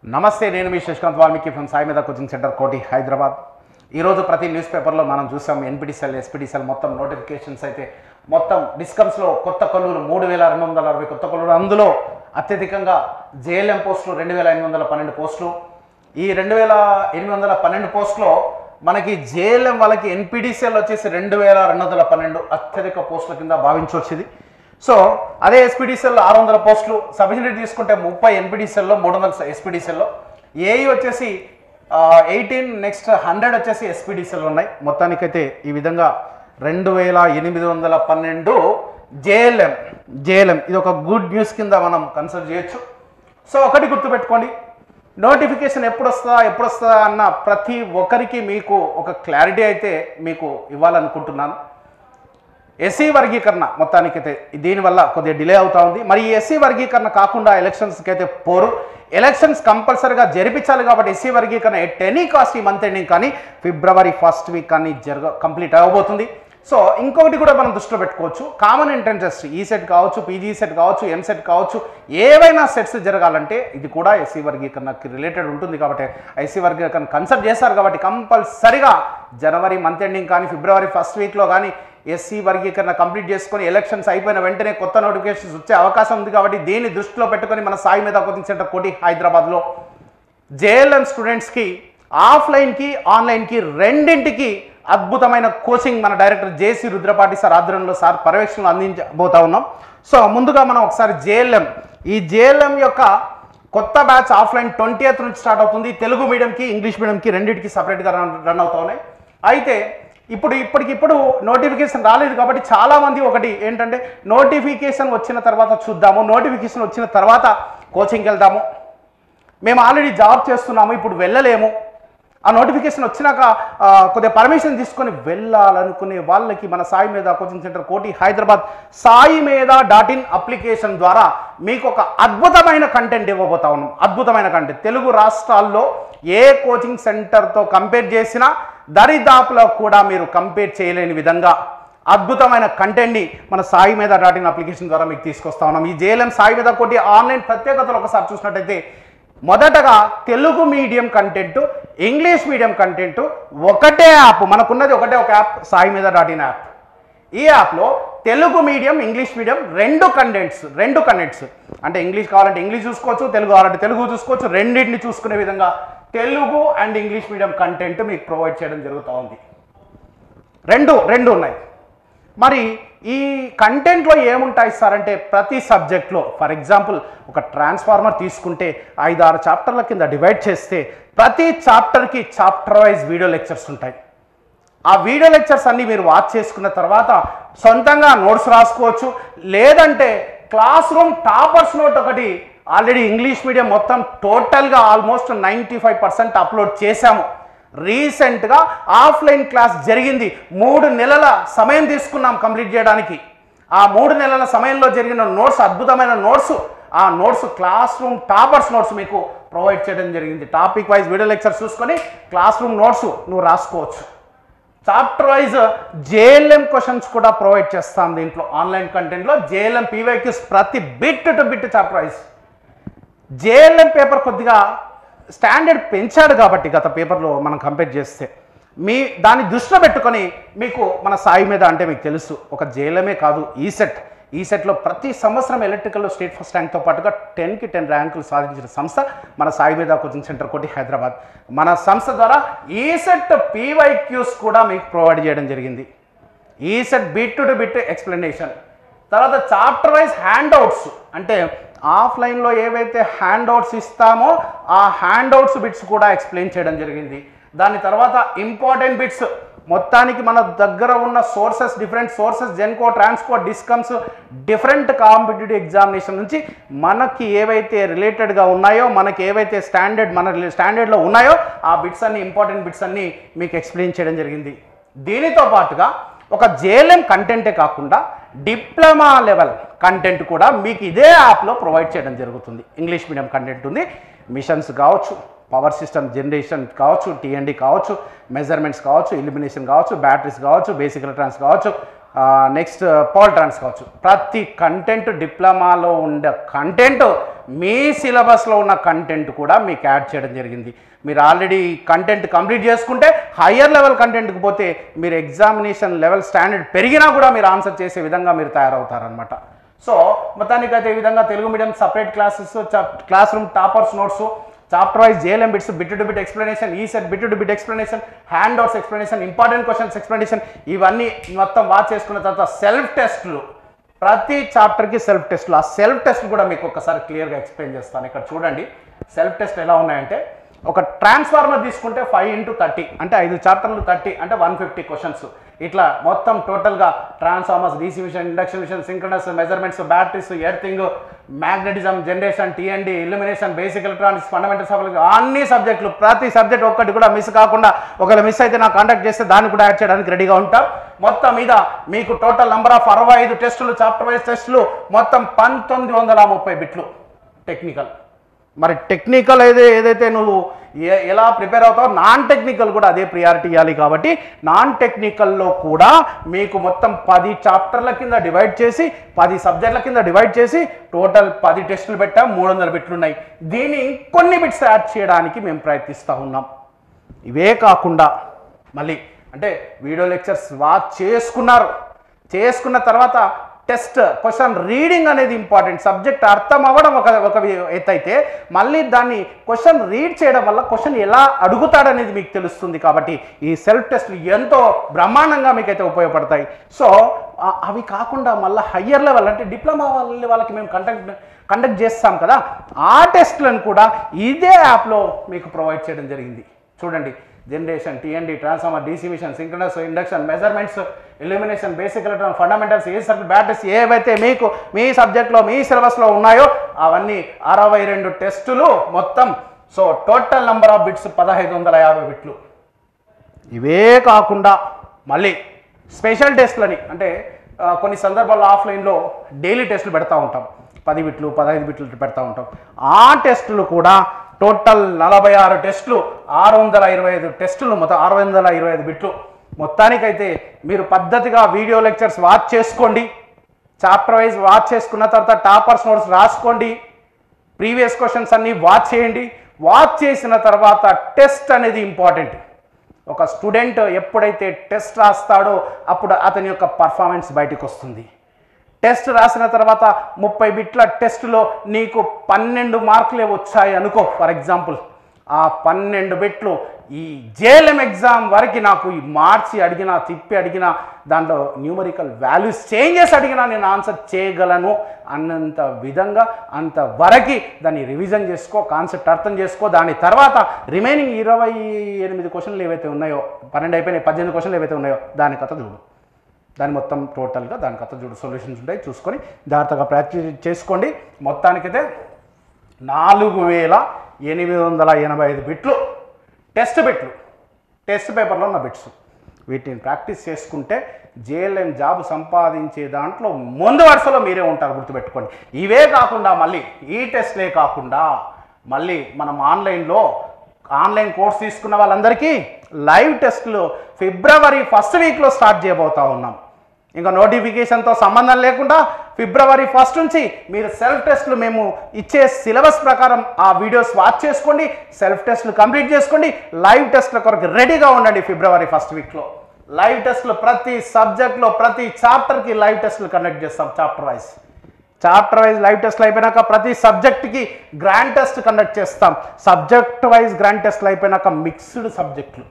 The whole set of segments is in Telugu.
నమస్తే, నేను మీ శశికాంత్ వాల్మీకి ఫ్రమ్ సాయి మీద కోచింగ్ సెంటర్ కోటి హైదరాబాద్. ఈరోజు ప్రతి న్యూస్ పేపర్లో మనం చూసాం ఎన్పిటిసిఎల్ ఎస్పిటిసిఎల్ మొత్తం నోటిఫికేషన్స్ అయితే మొత్తం డిస్కమ్స్లో కొత్త కొలువులు 3260 కొత్త కొలువులు. అందులో అత్యధికంగా జేఎల్ఎం పోస్టులు 2812 పోస్టులు. ఈ 2812 పోస్టులో మనకి జేఎల్ఎం వాళ్ళకి ఎన్పిటిసిఎల్ వచ్చేసి 2212 అత్యధిక పోస్టుల కింద భావించవచ్చింది. సో అదే ఎస్పీడీసీఎల్లో 600 పోస్టులు, సబ్ యూనిట్ తీసుకుంటే 30 ఎన్పిడిసిఎల్లో 300 ఎస్పీడీసీఎల్లో, ఏఈ వచ్చేసి 18, నెక్స్ట్ 100 వచ్చేసి ఎస్పీడీసీఎల్ ఉన్నాయి. మొత్తానికైతే ఈ విధంగా 2812 జేఎల్ఎం ఇది ఒక గుడ్ న్యూస్ కింద మనం కన్సిడర్ చేయొచ్చు. సో ఒకటి గుర్తుపెట్టుకోండి, నోటిఫికేషన్ ఎప్పుడు వస్తుందా అన్న ప్రతి ఒక్కరికి మీకు ఒక క్లారిటీ అయితే మీకు ఇవ్వాలనుకుంటున్నాను. ఎస్సీ వర్గీకరణ మొత్తానికైతే దీనివల్ల కొద్దిగా డిలే అవుతా ఉంది. మరి ఈ ఎస్సీ వర్గీకరణ కాకుండా ఎలక్షన్స్కి అయితే పోరు. ఎలక్షన్స్ కంపల్సరీగా జరిపించాలి కాబట్టి ఎస్సీ వర్గీకరణ ఎట్ ఎనీ కాస్ట్ ఈ మంత్ ఎండింగ్ కానీ February 1st వీక్ కానీ కంప్లీట్ అవ్వబోతుంది. సో ఇంకొకటి కూడా మనం దృష్టిలో పెట్టుకోవచ్చు, కామన్ ఎంట్రన్స్ ఈ సెట్ కావచ్చు, పీజీ సెట్ కావచ్చు, ఎంసెట్ కావచ్చు, ఏవైనా సెట్స్ జరగాలంటే ఇది కూడా ఎస్సీ వర్గీకరణకి రిలేటెడ్ ఉంటుంది. కాబట్టి ఎస్సీ వర్గీకరణ కన్సల్ట్ చేస్తారు కాబట్టి కంపల్సరిగా జనవరి మంత్ ఎండింగ్ కానీ February 1st వీక్లో కానీ ఎస్సీ వర్గీకరణ కంప్లీట్ చేసుకొని ఎలక్షన్స్ అయిపోయిన వెంటనే కొత్త నోటిఫికేషన్స్ వచ్చే అవకాశం ఉంది. కాబట్టి దీన్ని దృష్టిలో పెట్టుకొని మన సాయి మీద కోచింగ్ సెంటర్ కోటి హైదరాబాద్లో జేఎల్ఎం స్టూడెంట్స్కి ఆఫ్లైన్కి ఆన్లైన్కి రెండింటికి అద్భుతమైన కోచింగ్ మన డైరెక్టర్ జేసీ రుద్రపాటి సార్ ఆధ్వర్యంలో సార్ పర్యవేక్షణలో అందించబోతా ఉన్నాం. సో ముందుగా మనం ఒకసారి ఈ జేఎల్ఎం యొక్క కొత్త బ్యాచ్ ఆఫ్లైన్ 20th నుంచి స్టార్ట్ అవుతుంది. తెలుగు మీడియంకి ఇంగ్లీష్ మీడియంకి రెండింటికి సపరేట్గా రన్ అవుతా ఉన్నాయి. అయితే ఇప్పటికిప్పుడు నోటిఫికేషన్ రాలేదు కాబట్టి చాలామంది ఒకటి ఏంటంటే నోటిఫికేషన్ వచ్చిన తర్వాత చూద్దాము, నోటిఫికేషన్ వచ్చిన తర్వాత కోచింగ్కి వెళ్దాము, మేము ఆల్రెడీ జాబ్ చేస్తున్నాము ఇప్పుడు వెళ్ళలేము, ఆ నోటిఫికేషన్ వచ్చినాక కొద్దిగా పర్మిషన్ తీసుకొని వెళ్ళాలనుకునే వాళ్ళకి మన సాయి మీద కోచింగ్ సెంటర్ కోటి హైదరాబాద్ సాయి మీద .in అప్లికేషన్ ద్వారా మీకు ఒక అద్భుతమైన కంటెంట్ ఇవ్వబోతా ఉన్నాం. అద్భుతమైన కంటెంట్ తెలుగు రాష్ట్రాల్లో ఏ కోచింగ్ సెంటర్తో కంపేర్ చేసినా దరిదాపులో కూడా మీరు కంపేర్ చేయలేని విధంగా అద్భుతమైన కంటెంట్ని మన సాయి మీద .in అప్లికేషన్ ద్వారా మీకు తీసుకొస్తా ఉన్నాం. ఈ జేఎల్ఎం సాయి మీద కోటి ఆన్లైన్ ప్రత్యేకతలు ఒకసారి చూసినట్టయితే మొదటగా Telugu medium content, English medium content ఒకటే యాప్, మనకున్నది ఒకటే ఒక యాప్ సాయి మీద .in యాప్. ఈ యాప్లో తెలుగు మీడియం ఇంగ్లీష్ మీడియం రెండు కంటెంట్స్ అంటే ఇంగ్లీష్ కావాలంటే ఇంగ్లీష్ చూసుకోవచ్చు, తెలుగు కావాలంటే తెలుగు చూసుకోవచ్చు, రెండింటిని చూసుకునే విధంగా Telugu and English medium content మీకు ప్రొవైడ్ చేయడం జరుగుతూ ఉంది. రెండు ఉన్నాయి. మరి ఈ కంటెంట్లో ఏముంటాయి సార్ అంటే ప్రతి సబ్జెక్ట్లో ఫర్ ఎగ్జాంపుల్ ఒక ట్రాన్స్ఫార్మర్ తీసుకుంటే 5-6 చాప్టర్ల కింద డివైడ్ చేస్తే ప్రతి చాప్టర్కి చాప్టర్ వైజ్ వీడియో లెక్చర్స్ ఉంటాయి. ఆ వీడియో లెక్చర్స్ అన్నీ మీరు వాచ్ చేసుకున్న తర్వాత సొంతంగా నోట్స్ రాసుకోవచ్చు. లేదంటే క్లాస్ రూమ్ టాపర్స్ నోట్ ఒకటి ఆల్రెడీ ఇంగ్లీష్ మీడియం మొత్తం టోటల్గా ఆల్మోస్ట్ 95% అప్లోడ్ చేశాము. రీసెంట్గా ఆఫ్లైన్ క్లాస్ జరిగింది, 3 నెలల సమయం తీసుకున్నాం కంప్లీట్ చేయడానికి. ఆ 3 నెలల సమయంలో జరిగిన నోట్స్ అద్భుతమైన నోట్స్, ఆ notes class room toppers notes మీకు ప్రొవైడ్ చేయడం జరిగింది. టాపిక్ వైజ్ వీడియో లెక్చర్స్ చూసుకొని క్లాస్ రూమ్ నోట్స్ నువ్వు రాసుకోవచ్చు. చాప్టర్ వైజ్ జేఎల్ఎం క్వశ్చన్స్ కూడా ప్రొవైడ్ చేస్తాం దీంట్లో. ఆన్లైన్ కంటెంట్లో జేఎల్ఎం పీవైక్యూస్ ప్రతి bit to bit chapter wise. JLM paper కొద్దిగా స్టాండర్డ్ పెంచాడు కాబట్టి గత పేపర్లో మనం కంపేర్ చేస్తే దాన్ని దృష్టిలో పెట్టుకొని మీకు మన సాయి మీద అంటే మీకు తెలుసు ఒక జేఎల్ఎమే కాదు ఈ సెట్లో ప్రతి సంవత్సరం ఎలక్ట్రికల్లో స్టేట్ ఫస్ట్ ర్యాంక్తో పాటుగా 10కి 10 ర్యాంకులు సాధించిన సంస్థ మన సాయి మీద కోచింగ్ సెంటర్ కోటి హైదరాబాద్. మన సంస్థ ద్వారా ఈ సెట్ పీవైక్యూస్ కూడా మీకు ప్రొవైడ్ చేయడం జరిగింది. ఈ set bit to bit explanation, తర్వాత చాప్టర్ వైజ్ హ్యాండ్అవుట్స్ అంటే ఆఫ్లైన్లో ఏవైతే హ్యాండ్అవుట్స్ ఇస్తామో ఆ హ్యాండ్అవుట్స్ బిట్స్ కూడా ఎక్స్ప్లెయిన్ చేయడం జరిగింది. దాని తర్వాత ఇంపార్టెంట్ బిట్స్ మొత్తానికి మన దగ్గర ఉన్న sources, different sources, Genco, Transco, discoms, different competitive examination నుంచి మనకి ఏవైతే రిలేటెడ్గా ఉన్నాయో, మనకి ఏవైతే స్టాండర్డ్లో ఉన్నాయో ఆ బిట్స్ అన్ని, ఇంపార్టెంట్ బిట్స్ అన్ని మీకు ఎక్స్ప్లెయిన్ చేయడం జరిగింది. దీనితో పాటుగా ఒక జేఎల్ఎం కంటెంటే కాకుండా డిప్లొమా లెవెల్ కంటెంట్ కూడా మీకు ఇదే యాప్లో ప్రొవైడ్ చేయడం జరుగుతుంది. ఇంగ్లీష్ మీడియం కంటెంట్ ఉంది, మిషన్స్ కావచ్చు, పవర్ సిస్టమ్ జనరేషన్ కావచ్చు, టీఎండి కావచ్చు, మెజర్మెంట్స్ కావచ్చు, ఇల్యూమినేషన్ కావచ్చు, బ్యాటరీస్ కావచ్చు, బేసిక్ ఎలక్ట్రానిక్స్ కావచ్చు, నెక్స్ట్ పవర్ ట్రాన్స్ కావచ్చు, ప్రతి కంటెంట్ డిప్లొమాలో ఉండే కంటెంట్ మీ సిలబస్లో ఉన్న కంటెంట్ కూడా మీకు యాడ్ చేయడం జరిగింది. మీరు ఆల్రెడీ కంటెంట్ కంప్లీట్ చేసుకుంటే హయ్యర్ లెవెల్ కంటెంట్కి పోతే మీరు ఎగ్జామినేషన్ లెవెల్ స్టాండర్డ్ పెరిగినా కూడా మీరు ఆన్సర్ చేసే విధంగా మీరు తయారవుతారనమాట. సో మొత్తానికైతే ఈ విధంగా Telugu medium separate classes, classroom toppers notes, chapter wise JLM bits, bit to bit explanation, ఈ set bit to bit explanation, handouts explanation, important questions explanation, ఇవన్నీ మొత్తం వాచ్ చేసుకున్న తర్వాత సెల్ఫ్ టెస్ట్లు, ప్రతి చాప్టర్కి సెల్ఫ్ టెస్ట్లు. ఆ సెల్ఫ్ టెస్ట్ కూడా మీకు ఒకసారి క్లియర్గా ఎక్స్ప్లెయిన్ చేస్తాను. ఇక్కడ చూడండి సెల్ఫ్ టెస్ట్ ఎలా ఉన్నాయంటే, ఒక ట్రాన్స్ఫార్మర్ తీసుకుంటే 5x30 అంటే 5 చాప్టర్లు 30 అంటే 150 క్వశ్చన్స్. ఇట్లా మొత్తం టోటల్గా transformers, DC machine, induction machine, synchronous, measurements, batteries, earthing, magnetism, generation, TND, illumination, basic electronics, fundamentals of అన్ని సబ్జెక్టులు, ప్రతి సబ్జెక్ట్ ఒక్కటి కూడా మిస్ కాకుండా, ఒకవేళ మిస్ అయితే నాకు కాంటాక్ట్ చేస్తే దాన్ని కూడా యాడ్ చేయడానికి రెడీగా ఉంటాం. మొత్తం మీద మీకు టోటల్ నంబర్ ఆఫ్ 65 టెస్టులు, చాప్టర్ వైజ్ టెస్టులు, మొత్తం 1930 బిట్లు టెక్నికల్. మరి టెక్నికల్ ఏదైతే నువ్వు ఎలా ప్రిపేర్ అవుతావో నాన్ టెక్నికల్ కూడా అదే ప్రియారిటీ ఇవ్వాలి. కాబట్టి నాన్ టెక్నికల్లో కూడా మీకు మొత్తం 10 చాప్టర్ల కింద డివైడ్ చేసి 10 సబ్జెక్టుల కింద డివైడ్ చేసి టోటల్ 10 టెస్టులు పెట్టాం, 300 బిట్లు ఉన్నాయి. దీన్ని ఇంకొన్ని బిట్స్ యాడ్ చేయడానికి మేము ప్రయత్నిస్తూ ఉన్నాం. ఇవే కాకుండా మళ్ళీ అంటే వీడియో లెక్చర్స్ వాచ్ చేసుకున్న తర్వాత టెస్ట్ క్వశ్చన్ రీడింగ్ అనేది ఇంపార్టెంట్. సబ్జెక్ట్ అర్థం అవ్వడం ఒక ఎత్తు అయితే, మళ్ళీ దాన్ని క్వశ్చన్ రీడ్ చేయడం వల్ల క్వశ్చన్ ఎలా అడుగుతాడనేది మీకు తెలుస్తుంది. కాబట్టి ఈ సెల్ఫ్ టెస్ట్లు ఎంతో బ్రహ్మాండంగా మీకైతే ఉపయోగపడతాయి. సో అవి కాకుండా మళ్ళీ హయ్యర్ లెవెల్ అంటే డిప్లొమా వాళ్ళకి మేము కండక్ట్ చేస్తాం కదా, ఆ టెస్ట్లను కూడా ఇదే యాప్లో మీకు ప్రొవైడ్ చేయడం జరిగింది. చూడండి, generation, TND, transformer, DC machine, synchronous, induction, measurements, illumination, basic electron, fundamentals, a circuit, batteries, ఏవైతే మీకు మీ సబ్జెక్ట్లో మీ సిలబస్లో ఉన్నాయో అవన్నీ 62 టెస్టులు మొత్తం. So total number of bits 1550 బిట్లు. ఇవే కాకుండా మళ్ళీ స్పెషల్ టెస్ట్లని అంటే కొన్ని సందర్భాల్లో ఆఫ్లైన్లో డైలీ టెస్టులు పెడతా ఉంటాం, 10 బిట్లు 15 బిట్లు పెడతా ఉంటాం. ఆ టెస్టులు కూడా టోటల్ 46 టెస్టులు, 625 టెస్టులు, మొత్తం 625 బిట్లు. మొత్తానికైతే మీరు పద్ధతిగా వీడియో లెక్చర్స్ వాచ్ చేసుకోండి, చాప్టర్ వైజ్ వాచ్ చేసుకున్న తర్వాత టాపర్స్ నోట్స్ రాసుకోండి, ప్రీవియస్ క్వశ్చన్స్ అన్నీ వాచ్ చేయండి. వాచ్ చేసిన తర్వాత టెస్ట్ అనేది ఇంపార్టెంట్. ఒక స్టూడెంట్ ఎప్పుడైతే టెస్ట్ రాస్తాడో అప్పుడు అతని యొక్క పర్ఫార్మెన్స్ బయటకు వస్తుంది. టెస్ట్ రాసిన తర్వాత 30 బిట్ల టెస్టులో నీకు 12 మార్కులే వచ్చాయి అనుకో ఫర్ ఎగ్జాంపుల్, ఆ 12 బిట్లు ఈ JLM ఎగ్జామ్ వరకు నాకు ఈ మార్చి అడిగినా, తిప్పి అడిగినా, దాంట్లో న్యూమరికల్ వాల్యూస్ చేంజెస్ అడిగినా నేను ఆన్సర్ చేయగలను అన్నంత విధంగా అంతవరకు దాన్ని రివిజన్ చేసుకో, కాన్సెప్ట్ అర్థం చేసుకో. దాని తర్వాత రిమైనింగ్ 28 క్వశ్చన్లు ఏవైతే ఉన్నాయో, 12 అయిపోయినాయి, 18 క్వశ్చన్లు ఏవైతే ఉన్నాయో దాని కథ చూడు. దాని మొత్తం టోటల్గా దాని కథ చూడు, సొల్యూషన్స్ ఉంటాయి, చూసుకొని జాగ్రత్తగా ప్రాక్టీస్ చేసుకోండి. మొత్తానికైతే 4885 బిట్లు టెస్ట్ పేపర్లో ఉన్న బిట్స్. వీటిని ప్రాక్టీస్ చేసుకుంటే JLM జాబ్ సంపాదించే దాంట్లో ముందు వరుసలో మీరే ఉంటారు, గుర్తుపెట్టుకోండి. ఇవే కాకుండా మళ్ళీ ఈ టెస్ట్లే కాకుండా మళ్ళీ మనం ఆన్లైన్ కోర్స్ తీసుకున్న వాళ్ళందరికీ లైవ్ టెస్ట్లు ఫిబ్రవరి 1st వీక్లో స్టార్ట్ చేయబోతా ఉన్నాం. ఇంకా నోటిఫికేషన్తో సంబంధం లేకుండా ఫిబ్రవరి 1st నుంచి మీరు సెల్ఫ్ టెస్ట్లు మేము ఇచ్చే సిలబస్ ప్రకారం ఆ వీడియోస్ వాచ్ చేసుకోండి, సెల్ఫ్ టెస్ట్లు కంప్లీట్ చేసుకోండి, లైవ్ టెస్ట్ల కొరకు రెడీగా ఉండండి. ఫిబ్రవరి 1st వీక్లో లైవ్ టెస్ట్లు ప్రతి సబ్జెక్ట్లో ప్రతి చాప్టర్కి లైవ్ టెస్ట్లు కండక్ట్ చేస్తాం. చాప్టర్ వైజ్ లైవ్ టెస్ట్లు అయిపోయినాక ప్రతి సబ్జెక్ట్కి గ్రాండ్ టెస్ట్ కండక్ట్ చేస్తాం. సబ్జెక్ట్ వైజ్ గ్రాండ్ టెస్ట్లు అయిపోయినాక మిక్స్డ్ సబ్జెక్టులు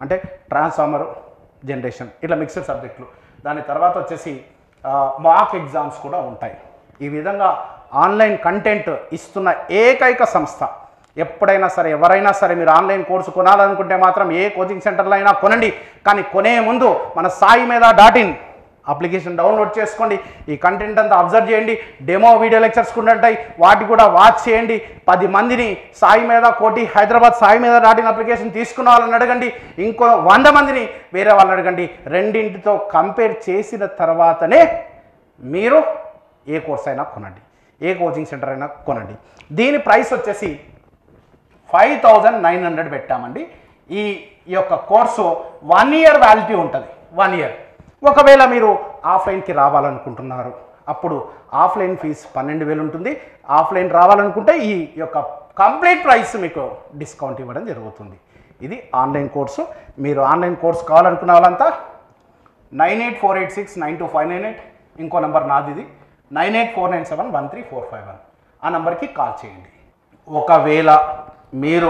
అంటే ట్రాన్స్ఫార్మర్, జనరేషన్, ఇట్లా మిక్స్డ్ సబ్జెక్టులు. దాని తర్వాత వచ్చేసి మాక్ ఎగ్జామ్స్ కూడా ఉంటాయి. ఈ విధంగా ఆన్లైన్ కంటెంట్ ఇస్తున్న ఏకైక సంస్థ. ఎప్పుడైనా సరే ఎవరైనా సరే మీరు ఆన్లైన్ కోర్సు కొనాలనుకుంటే మాత్రం ఏ కోచింగ్ సెంటర్లో అయినా కొనండి, కానీ కొనే ముందు మన saimedha.in అప్లికేషన్ డౌన్లోడ్ చేసుకోండి. ఈ కంటెంట్ అంతా అబ్జర్వ్ చేయండి. డెమో వీడియో లెక్చర్స్ ఉంటాయి, వాటి కూడా వాచ్ చేయండి. 10 మందిని సాయిమేధ కోటి హైదరాబాద్ saimedha.in అప్లికేషన్ తీసుకున్న వాళ్ళని అడగండి, ఇంకో 100 మందిని వేరే వాళ్ళని అడగండి. రెండింటితో కంపేర్ చేసిన తర్వాతనే మీరు ఏ కోర్స్ అయినా కొనండి, ఏ కోచింగ్ సెంటర్ అయినా కొనండి. దీని ప్రైస్ వచ్చేసి 5900 పెట్టామండి. ఈ యొక్క కోర్సు 1 year వ్యాలిడిటీ ఉంటుంది. 1 ఇయర్. ఒకవేళ మీరు ఆఫ్లైన్కి రావాలనుకుంటున్నారు, అప్పుడు ఆఫ్లైన్ ఫీజు 12,000 ఉంటుంది. ఆఫ్లైన్ రావాలనుకుంటే ఈ యొక్క కంప్లీట్ ప్రైస్ మీకు డిస్కౌంట్ ఇవ్వడం జరుగుతుంది. ఇది ఆన్లైన్ కోర్సు. మీరు ఆన్లైన్ కోర్సు కావాలనుకున్న వాళ్ళంతా 9848692598, ఇంకో నెంబర్ నాది ఇది 9849713451, ఆ నెంబర్కి కాల్ చేయండి. ఒకవేళ మీరు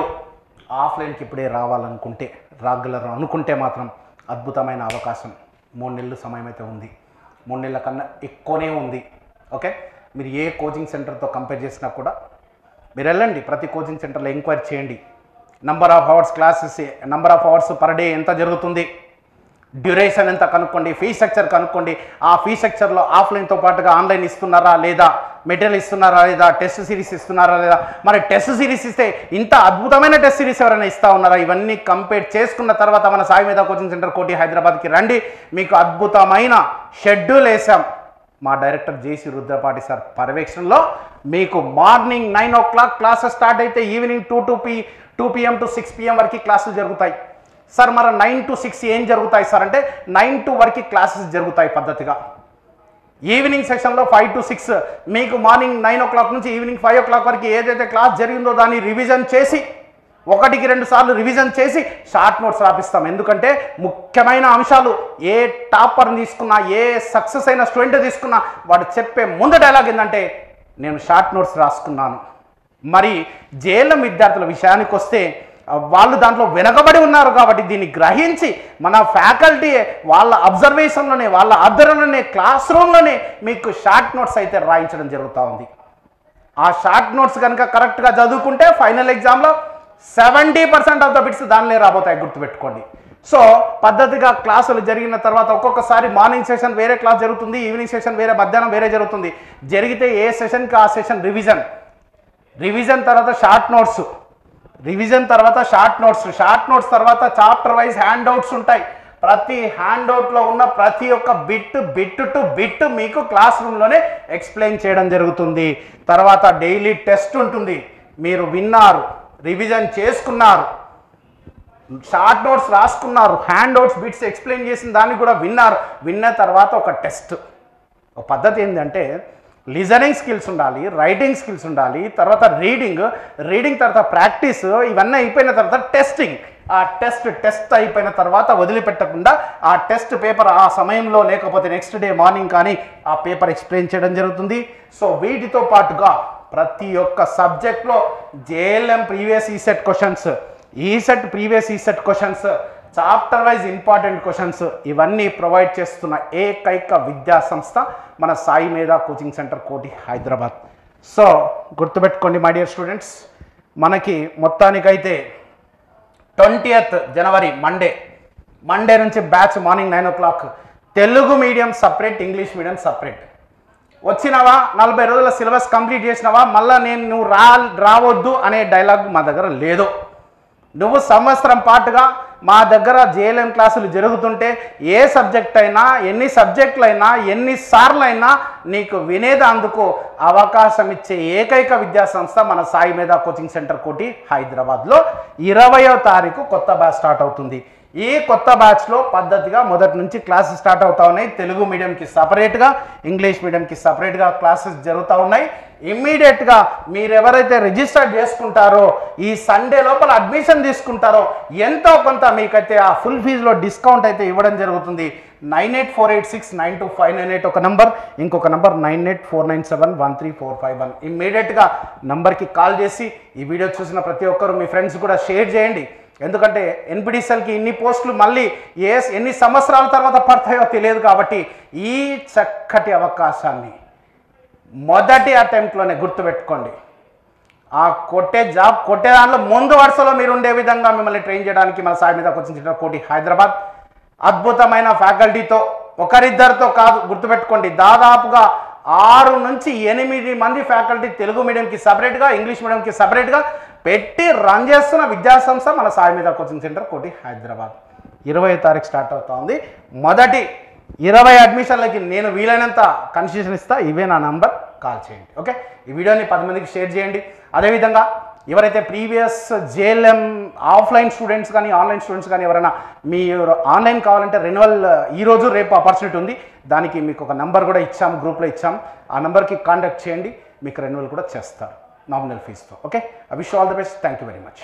ఆఫ్లైన్కి ఇప్పుడే రావాలనుకుంటే, రాగలరు అనుకుంటే మాత్రం అద్భుతమైన అవకాశం. 3 నెలలు సమయం అయితే ఉంది, 3 నెలల కన్నా ఎక్కువనే ఉంది. ఓకే, మీరు ఏ కోచింగ్ సెంటర్తో కంపేర్ చేసినా కూడా మీరు వెళ్ళండి, ప్రతి కోచింగ్ సెంటర్లో ఎంక్వైరీ చేయండి. Number of hours classes, number of hours per day ఎంత జరుగుతుంది, డ్యూరేషన్ ఎంత కనుక్కోండి, ఫీ స్ట్రక్చర్ కనుక్కోండి. ఆ ఫీ స్ట్రక్చర్లో ఆఫ్లైన్తో పాటుగా ఆన్లైన్ ఇస్తున్నారా లేదా, మెటీరియల్ ఇస్తున్నారా లేదా, టెస్ట్ సిరీస్ ఇస్తున్నారా లేదా, మరి టెస్ట్ సిరీస్ ఇస్తే ఇంత అద్భుతమైన టెస్ట్ సిరీస్ ఎవరైనా ఇస్తా ఉన్నారా, ఇవన్నీ కంపేర్ చేసుకున్న తర్వాత మన సాయి మేధా కోచింగ్ సెంటర్ కోటి హైదరాబాద్కి రండి. మీకు అద్భుతమైన షెడ్యూల్ వేసాం. మా డైరెక్టర్ జేసీ రుద్రపాటి సార్ పర్యవేక్షణలో మీకు మార్నింగ్ 9 o'clock క్లాసెస్ స్టార్ట్ అయితే ఈవినింగ్ 2 PM to 6 PM వరకు క్లాసులు జరుగుతాయి. సార్ మరి 9 to 6 ఏం జరుగుతాయి సార్ అంటే 9 to వరకు క్లాసెస్ జరుగుతాయి పద్ధతిగా. ఈవినింగ్ సెక్షన్లో 5 to 6 మీకు మార్నింగ్ 9 o'clock నుంచి ఈవినింగ్ 5 o'clock వరకు ఏదైతే క్లాస్ జరిగిందో దాన్ని రివిజన్ చేసి 1-2 సార్లు రివిజన్ చేసి షార్ట్ నోట్స్ రాపిస్తాం. ఎందుకంటే ముఖ్యమైన అంశాలు ఏ టాపర్ని తీసుకున్నా, ఏ సక్సెస్ అయిన స్టూడెంట్ తీసుకున్నా వాడు చెప్పే ముందు డైలాగ్ ఏంటంటే నేను షార్ట్ నోట్స్ రాసుకున్నాను. మరి జేఎల్ఎం విద్యార్థుల విషయానికి వస్తే వాళ్ళు దాంట్లో వెనకబడి ఉన్నారు కాబట్టి దీన్ని గ్రహించి మన ఫ్యాకల్టీ వాళ్ళ అబ్జర్వేషన్లోనే, వాళ్ళ ఆధ్వర్యంలోనే, క్లాస్ రూమ్లోనే మీకు షార్ట్ నోట్స్ అయితే రాయించడం జరుగుతూ ఉంది. ఆ షార్ట్ నోట్స్ కనుక కరెక్ట్గా చదువుకుంటే ఫైనల్ ఎగ్జామ్లో 70% ఆఫ్ ద బిట్స్ దానిలో రాబోతాయి, గుర్తుపెట్టుకోండి. సో పద్ధతిగా క్లాసులు జరిగిన తర్వాత ఒక్కొక్కసారి మార్నింగ్ సెషన్ వేరే క్లాస్ జరుగుతుంది, ఈవినింగ్ సెషన్ వేరే, మధ్యాహ్నం వేరే జరుగుతుంది. జరిగితే ఏ సెషన్కి ఆ సెషన్ రివిజన్ తర్వాత షార్ట్ నోట్స్, రివిజన్ తర్వాత షార్ట్ నోట్స్ తర్వాత చాప్టర్ వైజ్ హ్యాండ్ అవుట్స్ ఉంటాయి. ప్రతి హ్యాండ్ అవుట్లో ఉన్న ప్రతి ఒక్క బిట్ టు బిట్ మీకు క్లాస్ రూమ్లోనే ఎక్స్ప్లెయిన్ చేయడం జరుగుతుంది. తర్వాత డైలీ టెస్ట్ ఉంటుంది. మీరు విన్నారు, రివిజన్ చేసుకున్నారు, షార్ట్ నోట్స్ రాసుకున్నారు, హ్యాండ్ అవుట్స్ బిట్స్ ఎక్స్ప్లెయిన్ చేసిన దాన్ని కూడా విన్న తర్వాత ఒక టెస్ట్. ఒక పద్ధతి ఏంటంటే లిజనింగ్ స్కిల్స్ ఉండాలి, రైటింగ్ స్కిల్స్ ఉండాలి, తర్వాత రీడింగ్ తర్వాత ప్రాక్టీస్, ఇవన్నీ అయిపోయిన తర్వాత టెస్టింగ్. ఆ టెస్ట్ అయిపోయిన తర్వాత వదిలిపెట్టకుండా ఆ టెస్ట్ పేపర్ ఆ సమయంలో లేకపోతే నెక్స్ట్ డే మార్నింగ్ కానీ ఆ పేపర్ ఎక్స్ప్లెయిన్ చేయడం జరుగుతుంది. సో వీటితో పాటుగా ప్రతి ఒక్క సబ్జెక్ట్లో JLM previous ECET questions, previous ECET questions, chapter wise important questions ఇవన్నీ ప్రొవైడ్ చేస్తున్న ఏకైక విద్యా సంస్థ మన సాయి మేధా కోచింగ్ సెంటర్ కోటి హైదరాబాద్. సో గుర్తుపెట్టుకోండి మై డియర్ స్టూడెంట్స్, మనకి మొత్తానికైతే 20th జనవరి మండే నుంచి batch morning 9 o'clock, Telugu medium separate, English medium separate. వచ్చినావా 40 రోజుల సిలబస్ కంప్లీట్ చేసినావా, మళ్ళీ నువ్వు రావద్దు అనే డైలాగ్ మా దగ్గర లేదు. నువ్వు సంవత్సరం పాటుగా మా దగ్గర జేఎల్ఎం క్లాసులు జరుగుతుంటే ఏ సబ్జెక్ట్ అయినా, ఎన్ని సబ్జెక్టులు అయినా, ఎన్నిసార్లు అయినా నీకు వినేదందుకు అవకాశం ఇచ్చే ఏకైక విద్యా సంస్థ మన సాయి మేధా కోచింగ్ సెంటర్ కోటి హైదరాబాద్లో 20వ తారీఖు కొత్త బ్యాచ్ స్టార్ట్ అవుతుంది. ఈ కొత్త బ్యాచ్లో పద్ధతిగా మొదటి నుంచి క్లాసెస్ స్టార్ట్ అవుతా ఉన్నాయి. తెలుగు మీడియంకి సపరేట్గా, ఇంగ్లీష్ మీడియంకి సపరేట్గా క్లాసెస్ జరుగుతూ ఉన్నాయి. ఇమ్మీడియట్గా మీరు ఎవరైతే రిజిస్టర్ చేసుకుంటారో, ఈ సండే లోపల అడ్మిషన్ తీసుకుంటారో ఎంతో కొంత మీకైతే ఆ ఫుల్ ఫీజులో డిస్కౌంట్ అయితే ఇవ్వడం జరుగుతుంది. 9848692598 ఒక నంబర్, ఇంకొక నంబర్ 9849713451. ఇమ్మీడియట్గా నంబర్కి కాల్ చేసి ఈ వీడియో చూసిన ప్రతి ఒక్కరు మీ ఫ్రెండ్స్ కూడా షేర్ చేయండి. ఎందుకంటే ఎన్పిటిసిఎల్కి ఇన్ని పోస్టులు మళ్ళీ ఎన్ని సంవత్సరాల తర్వాత పడతాయో తెలియదు కాబట్టి ఈ చక్కటి అవకాశాన్ని మొదటి అటెంప్ట్లోనే గుర్తుపెట్టుకోండి. ఆ కొట్టే దాంట్లో ముందు వరుసలో మీరు ఉండే విధంగా మిమ్మల్ని ట్రైన్ చేయడానికి మన సాయి మేధా కోచింగ్ సెంటర్ కోటి హైదరాబాద్ అద్భుతమైన ఫ్యాకల్టీతో, ఒకరిద్దరితో కాదు, గుర్తుపెట్టుకోండి, దాదాపుగా 6 నుంచి 8 మంది ఫ్యాకల్టీ తెలుగు మీడియంకి సపరేట్గా, ఇంగ్లీష్ మీడియంకి సపరేట్గా పెట్టి రన్ చేస్తున్న విద్యాసంస్థ మన సాయి మేధా కోచింగ్ సెంటర్ కోటి హైదరాబాద్. 20వ తారీఖు స్టార్ట్ అవుతా ఉంది. మొదటి 20 అడ్మిషన్లకి నేను వీలైనంత కన్సెషన్ ఇస్తా. ఇవే నా నంబర్, కాల్ చేయండి. ఓకే, ఈ వీడియోని 10 మందికి షేర్ చేయండి. అదేవిధంగా ఎవరైతే ప్రీవియస్ జేఎల్ఎం ఆఫ్లైన్ స్టూడెంట్స్ కానీ ఆన్లైన్ స్టూడెంట్స్ కానీ ఎవరైనా మీరు ఆన్లైన్ కావాలంటే రెన్యువల్ ఈరోజు రేపు ఆపర్చునిటీ ఉంది. దానికి మీకు ఒక నెంబర్ కూడా ఇచ్చాము, గ్రూప్లో ఇచ్చాము. ఆ నెంబర్కి కాంటాక్ట్ చేయండి, మీకు రెన్యువల్ కూడా చేస్తారు నామినల్ ఫీజుతో. Okay, I wish all the best. Thank you very much.